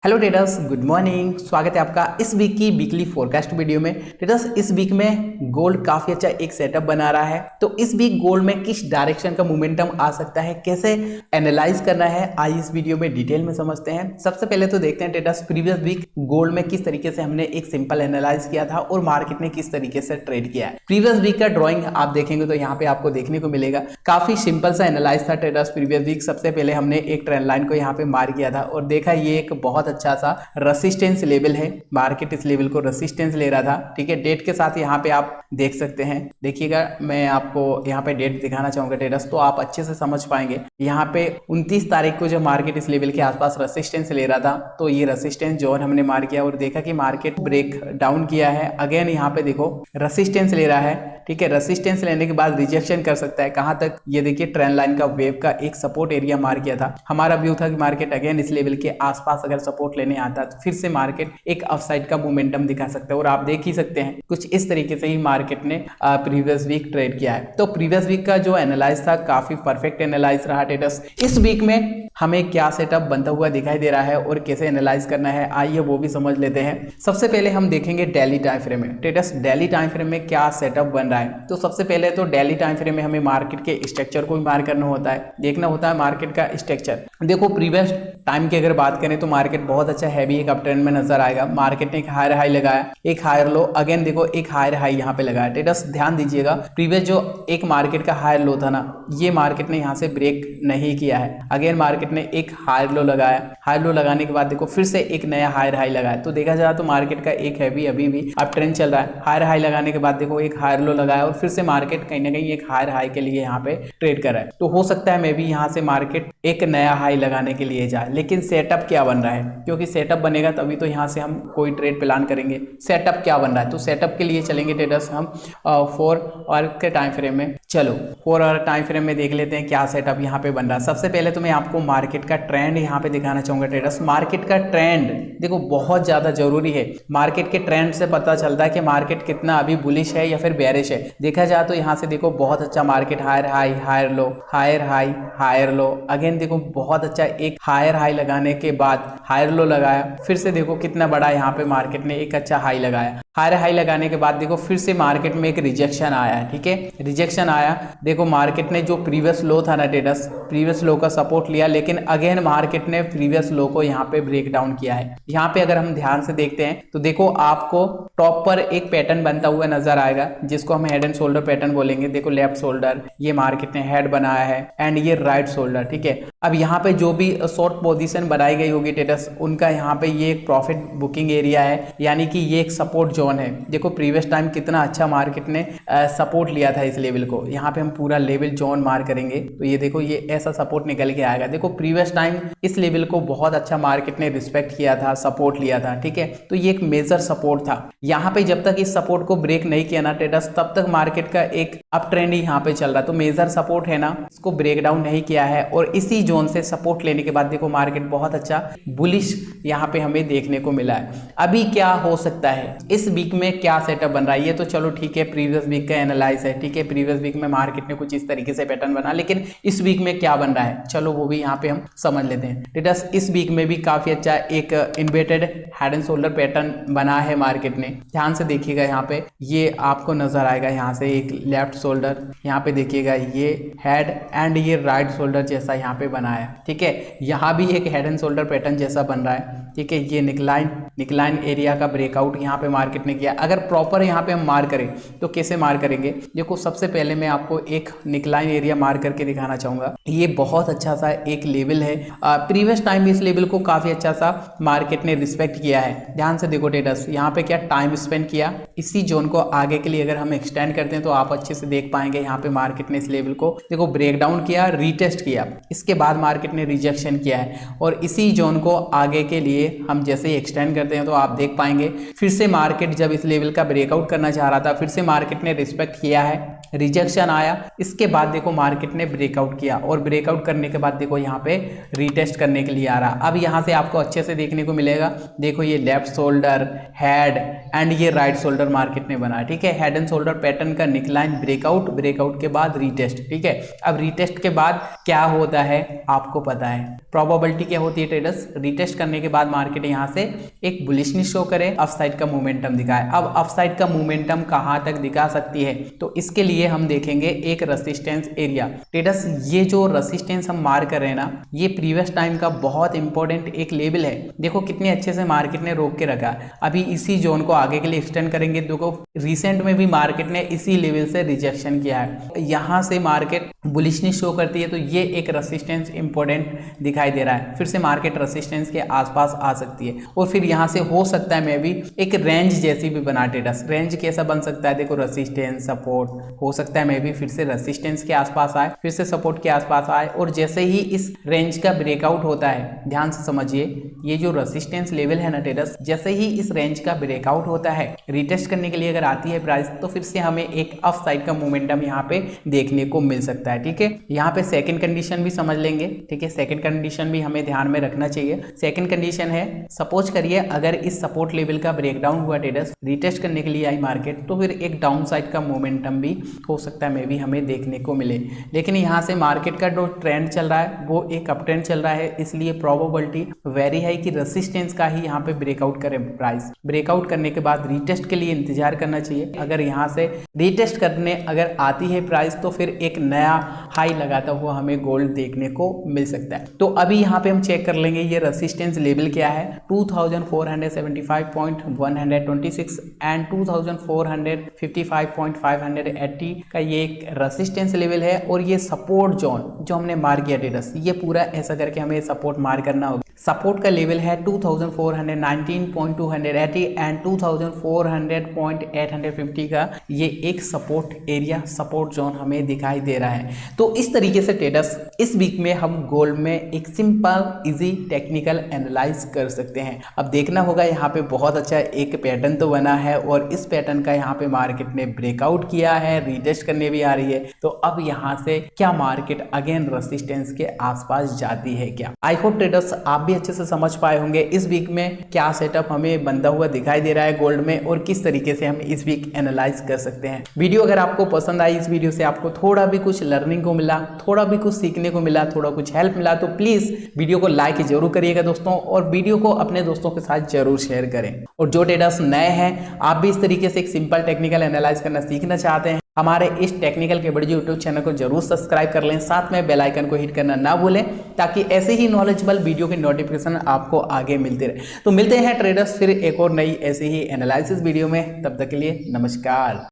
Hello traders, good morning. स्वागत है आपका इस वीक की वीकली फोरकास्ट वीडियो में। ट्रेडर्स, इस वीक में गोल्ड काफी अच्छा एक सेटअप बना रहा है, तो इस वीक गोल्ड में किस डायरेक्शन का मोमेंटम आ सकता है, कैसे एनालाइज करना है, आज इस वीडियो में डिटेल में समझते हैं। सबसे पहले तो देखते हैं ट्रेडर्स, प्रीवियस वीक गोल्ड में किस तरीके से हमने एक सिंपल एनालाइज किया था और मार्केट ने किस तरीके से ट्रेड किया है। प्रीवियस वीक का ड्रॉइंग आप देखेंगे तो यहाँ पे आपको देखने को मिलेगा काफी सिंपल सा एनालाइज था ट्रेडर्स। प्रीवियस वीक सबसे पहले हमने एक ट्रेंड लाइन को यहाँ पे मार किया था और देखा ये एक बहुत अच्छा सा रेसिस्टेंस लेवल है। मार्केट इस लेवल को रेसिस्टेंस ले रहा था, ठीक है। डेट के साथ यहाँ पे आप देख सकते हैं, देखिएगा मैं आपको यहाँ पे डेट दिखाना चाहूंगा ट्रेडर्स, तो आप अच्छे से समझ पाएंगे। यहाँ पे 29 तारीख को जब मार्केट इस लेवल के आसपास रेसिस्टेंस ले रहा था, तो ये रेसिस्टेंस जोन हमने मार किया और देखा कि मार्केट ब्रेक डाउन किया है। अगेन यहाँ पे देखो रेसिस्टेंस ले रहा है, ठीक है। रेसिस्टेंस लेने के बाद रिजेक्शन कर सकता है, कहां तक, ये देखिए ट्रेंड लाइन का वेव का एक सपोर्ट एरिया मार किया था। हमारा व्यू था कि मार्केट अगेन इस लेवल के आसपास अगर सपोर्ट लेने आता तो फिर से मार्केट एक अपसाइड का मोमेंटम दिखा सकता है और आप देख ही सकते हैं कुछ इस तरीके से ही मार्केट ने प्रीवियस वीक ट्रेड किया है। तो प्रीवियस वीक का जो एनालाइज था काफी परफेक्ट एनालाइज रहा ट्रेडर्स। इस वीक में हमें क्या सेटअप बनता हुआ दिखाई दे रहा है और कैसे एनालाइज करना है, आइए वो भी समझ लेते हैं। सबसे पहले हम देखेंगे डेली टाइम फ्रेम में। ट्रेडर्स, डेली टाइम फ्रेम में क्या सेटअप बन रहा है, तो सबसे पहले तो डेली टाइम फ्रेम में हमें मार्केट के स्ट्रक्चर को भी मार करना होता है, देखना होता है मार्केट का स्ट्रक्चर। देखो प्रीवियस टाइम की अगर बात करें तो मार्केट बहुत अच्छा हैवी एक अप ट्रेंड में नजर आएगा। मार्केट ने एक हायर हाई लगाया, एक हायर लो, अगेन देखो एक हायर हाई यहाँ पे लगाया। ट्रेडर्स ध्यान दीजिएगा, प्रीवियस जो एक मार्केट का हायर लो था ना, ये मार्केट ने यहाँ से ब्रेक नहीं किया है। अगेन मार्केट ने एक हायर लो लगाया, हायर लो लगाने के बाद देखो फिर से एक नया हायर हाई लगाया। तो देखा जाए तो मार्केट का एक हैवी अभी भी अप ट्रेंड चल रहा है। हायर हाई लगाने के बाद देखो एक हायर लो लगाया और फिर से मार्केट कहीं ना कहीं एक हायर हाई के लिए यहाँ पे ट्रेड कर रहा है। तो हो सकता है मे भी यहाँ से मार्केट एक नया हाई लगाने के लिए जाए, लेकिन सेटअप क्या बन रहा है, क्योंकि सेटअप बनेगा तभी तो यहाँ से हम कोई ट्रेड प्लान करेंगे। सेटअप क्या बन रहा है, तो सेटअप के लिए चलेंगे ट्रेडर्स हम 4 आवर के टाइम फ्रेम में। चलो 4 आवर टाइम फ्रेम में देख लेते हैं क्या सेटअप यहाँ पे बन रहा है। सबसे पहले तो मैं आपको मार्केट का ट्रेंड यहाँ पे दिखाना चाहूंगा ट्रेडर्स। मार्केट का ट्रेंड देखो बहुत ज्यादा जरूरी है। मार्केट के ट्रेंड से पता चलता है कि मार्केट कितना अभी बुलिश है या फिर बेरिश है। देखा जाए तो यहाँ से देखो बहुत अच्छा market higher high, higher low, higher high, higher low, again देखो बहुत अच्छा एक हायर हाई लगाने के बाद हायर लो लगाया, फिर से देखो कितना बड़ा यहाँ पे मार्केट ने एक अच्छा हाई लगाया। हायर हाई लगाने के बाद देखो फिर से मार्केट में एक रिजेक्शन आया है, ठीक है। रिजेक्शन आया, देखो मार्केट ने जो प्रीवियस लो था ना ट्रेडर्स, प्रीवियस लो का सपोर्ट लिया, लेकिन अगेन मार्केट ने प्रीवियस लो को यहाँ पे ब्रेक डाउन किया है। यहाँ पे अगर हम ध्यान से देखते हैं तो देखो आपको टॉप पर एक पैटर्न बनता हुआ नजर आएगा, जिसको हम हेड एंड शोल्डर पैटर्न बोलेंगे। देखो लेफ्ट शोल्डर ये मार्केट ने हेड बनाया है एंड ये राइट शोल्डर, ठीक है। अब यहाँ पे जो भी शॉर्ट पोजीशन बनाई गई होगी ट्रेडर्स, उनका यहाँ पे ये एक प्रॉफिट बुकिंग एरिया है, यानी कि ये एक सपोर्ट जोन है। देखो प्रीवियस टाइम कितना अच्छा मार्केट ने सपोर्ट लिया था इस लेवल को। यहाँ पे हम पूरा लेवल जोन मार करेंगे तो ये देखो ये ऐसा सपोर्ट निकल के आएगा। देखो प्रीवियस टाइम इस लेवल को बहुत अच्छा मार्केट ने रिस्पेक्ट किया था, सपोर्ट लिया था, ठीक है। तो ये एक मेजर सपोर्ट था। यहाँ पे जब तक इस सपोर्ट को ब्रेक नहीं किया ना ट्रेडर्स, तब तक मार्केट का एक अप ट्रेंड ही यहाँ पे चल रहा। तो मेजर सपोर्ट है ना, इसको ब्रेक डाउन नहीं किया है और इसी जोन से सपोर्ट लेने के बाद देखो मार्केट बहुत अच्छा बुलिश यहाँ पे हमें देखने को मिला है। अभी क्या हो सकता है, इस वीक में क्या सेटअप बन रहा है, ये तो चलो ठीक है प्रीवियस वीक का एनालाइज है, ठीक है। प्रीवियस वीक में मार्केट ने कुछ इस तरीके से पैटर्न बना, लेकिन इस वीक में क्या बन रहा है, चलो वो भी यहाँ पे हम समझ लेते हैं ट्रेडर्स। इस वीक में भी काफी अच्छा एक inverted head and shoulder pattern बना है मार्केट ने। ध्यान से देखिएगा, यहाँ पे ये आपको नजर आएगा, यहाँ से एक लेफ्ट शोल्डर, यहाँ पे देखिएगा ये हेड एंड ये राइट शोल्डर जैसा यहाँ पे बना है, ठीक है। यहाँ भी एक हेड एंड शोल्डर पैटर्न जैसा बन रहा है, ठीक है। ये निकलाइन एरिया का ब्रेकआउट यहाँ पे मार्केट ने किया। अगर प्रॉपर यहाँ पे हम मार करें तो कैसे मार करेंगे, देखो सबसे पहले मैं आपको एक निकलाइन एरिया मार करके दिखाना चाहूंगा। ये बहुत अच्छा सा एक लेवल है। प्रीवियस टाइम इस लेवल को काफी अच्छा सा मार्केट ने रिस्पेक्ट किया है। ध्यान से देखो ट्रेडर्स, यहाँ पे क्या टाइम स्पेंड किया, इसी जोन को आगे के लिए अगर हम एक्सटेंड करते हैं तो आप अच्छे से देख पाएंगे। यहाँ पे मार्केट ने इस लेवल को देखो ब्रेक डाउन किया, रीटेस्ट किया, इसके बाद मार्केट ने रिजेक्शन किया है और इसी जोन को आगे के लिए हम जैसे ही एक्सटेंड करते हैं तो आप देख पाएंगे फिर से मार्केट जब इस लेवल का ब्रेकआउट करना चाह रहा था, फिर से मार्केट ने रिस्पेक्ट किया है रिजेक्शन आया, इसके बाद देखो मार्केट ने ब्रेकआउट किया और ब्रेकआउट करने के बाद देखो यहाँ पे रीटेस्ट करने के लिए आ रहा। अब यहाँ से आपको अच्छे से देखने को मिलेगा, देखो ये लेफ्ट शोल्डर, हेड एंड ये राइट शोल्डर मार्केट ने बनाया, ठीक है। हेड एंड शोल्डर पैटर्न का निकलाइन ब्रेकआउट, ब्रेकआउट के बाद रीटेस्ट, ठीक है। अब रीटेस्ट के बाद क्या होता है आपको पता है, प्रोबेबिलिटी क्या होती है ट्रेडर्स, रीटेस्ट करने के बाद मार्केट यहाँ से एक बुलिशनेस शो करे, अपसाइड का मोमेंटम दिखाए। अब अपसाइड का मोमेंटम कहां तक दिखा सकती है, तो इसके लिए हम देखेंगे एक रेसिस्टेंस एरिया। ट्रेडर्स ये जो रेसिस्टेंस हम मार्क कर रहे हैं ना, ये प्रीवियस टाइम का बहुत इंपॉर्टेंट एक लेवल है। देखो कितने अच्छे से मार्केट ने रोक के रखा। अभी इसी जोन को आगे के लिए एक्सटेंड करेंगे। देखो रिसेंट में भी मार्केट ने इसी लेवल से रिजेक्शन किया है, यहां से मार्केट बुलिशनेस शो करती है, तो ये एक रेसिस्टेंस इंपॉर्टेंट दिखाई दे रहा है। फिर से मार्केट रेसिस्टेंस के आसपास आ सकती है और फिर यहां से हो सकता है मे भी एक रेंज जैसी भी बना। ट्रेडर्स रेंज कैसा बन सकता है, देखो रेसिस्टेंस सपोर्ट हो सकता है मे भी फिर से रेसिस्टेंस के आसपास आए, फिर से सपोर्ट के आसपास आए, और जैसे ही इस रेंज का ब्रेकआउट होता है, ध्यान से समझिए, ये जो रेसिस्टेंस लेवल है ना ट्रेडर्स, जैसे ही इस रेंज का ब्रेकआउट होता है, रिटेस्ट करने के लिए अगर आती है प्राइस, तो फिर से हमें एक अप साइड का मोमेंटम यहाँ पे देखने को मिल सकता है, ठीक है। यहाँ पे सेकंड कंडीशन भी समझ लेंगे, ठीक है। सेकंड कंडीशन भी हमें ध्यान में रखना चाहिए। सेकंड कंडीशन है, सपोज करिए अगर इस सपोर्ट लेवल का ब्रेकडाउन हुआ ट्रेडर्स, रिटेस्ट करने के लिए आई मार्केट, तो फिर एक डाउन साइड का मोमेंटम भी हो सकता है मे भी हमें देखने को मिले। लेकिन यहाँ से मार्केट का जो ट्रेंड चल रहा है वो एक अप ट्रेंड चल रहा है, इसलिए प्रोबेबिलिटी वेरी है कि रेसिस्टेंस का ही यहाँ पे ब्रेकआउट करे प्राइस। ब्रेकआउट करने के बाद रिटेस्ट के लिए इंतजार करना चाहिए। अगर यहाँ से रिटेस्ट करने अगर आती है प्राइस, तो फिर एक नया हाई लगाता हुआ हमें गोल्ड देखने को मिल सकता है। तो अभी यहाँ पे हम चेक कर लेंगे ये रेसिस्टेंस लेवल क्या है, 2475.126 एंड 2455.580 का ये एक रेसिस्टेंस लेवल है। और ये सपोर्ट जोन जो हमने मार्क किया ट्रेडर्स, ये पूरा ऐसा करके हमें सपोर्ट मार्क करना होगा। सपोर्ट का लेवल है 2419.280 एंड 2400.850 का ये एक सपोर्ट एरिया, सपोर्ट जोन हमें दिखाई दे रहा है। तो इस तरीके से ट्रेडर्स इस वीक में हम गोल्ड में एक सिंपल इजी टेक्निकल एनालाइज कर सकते हैं। अब देखना होगा यहाँ पे बहुत अच्छा एक पैटर्न तो बना है और इस पैटर्न का यहाँ पे मार्केट ने ब्रेकआउट किया है, रिटेस्ट करने भी आ रही है। तो अब यहाँ से क्या मार्केट अगेन रेसिस्टेंस के आसपास जाती है क्या? आई होप ट्रेडर्स आप भी अच्छे से समझ पाए होंगे इस वीक में क्या सेटअप हमें बनता हुआ दिखाई दे रहा है गोल्ड में और किस तरीके से हम इस वीक एनालाइज कर सकते हैं। वीडियो अगर आपको पसंद आई, इस वीडियो से आपको थोड़ा भी कुछ लर्निंग को मिला, थोड़ा भी कुछ सीखने को मिला, थोड़ा कुछ हेल्प मिला, तो प्लीज वीडियो को लाइक जरूर करिएगा दोस्तों, और वीडियो को अपने दोस्तों के साथ जरूर शेयर करें। और जो ट्रेडर्स नए हैं, आप भी इस तरीके से एक सिंपल टेक्निकल एनालाइज करना सीखना चाहते हैं, हमारे इस टेक्निकल के बड़े यूट्यूब चैनल को जरूर सब्सक्राइब कर लें, साथ में बेल आइकन को हिट करना ना भूलें, ताकि ऐसे ही नॉलेजेबल वीडियो की नोटिफिकेशन आपको आगे मिलते रहे। तो मिलते हैं ट्रेडर्स फिर एक और नई ऐसे ही एनालिसिस वीडियो में, तब तक के लिए नमस्कार।